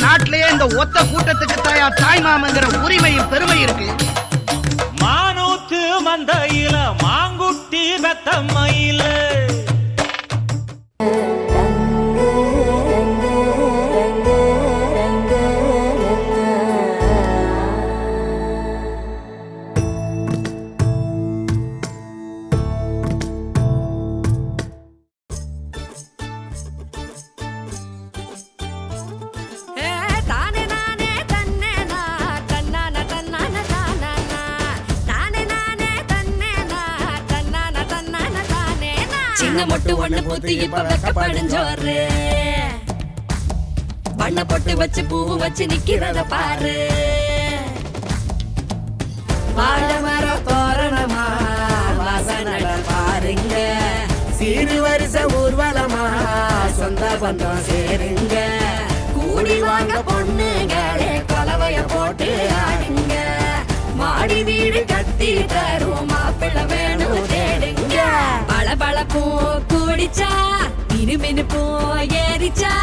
நாட்டிலேயே இந்த ஒத்த கூட்டத்துக்கு தாய் மாமங்கிற உரிமையும் பெருமை இருக்கு. மானூத்து மந்தையில மாங்குட்டி வெத்தம்மையில சின்ன மொட்டு ஒண்ணு பூத்து இப்ப வெக்கப்படிஞ்சோரு வண்ண பொட்டு வச்சு பூ வச்சு நிக்கிறத பாரு. வாழ மர தோரணமா வாசனட பாருங்க, சீரு வரிச ஊர்வலமா சொந்த பந்தம் சேருங்க. கூடி வாங்க பொண்ணுங்களே கொலவைய போட்டு ஆடுங்க, மாடி வீடு கட்டி தரும் மாப்பிள்ளை வேணும் தேடுங்க. பளபளப்பும் கூடிச்சா மினுமினுப்பும் ஏறிச்சா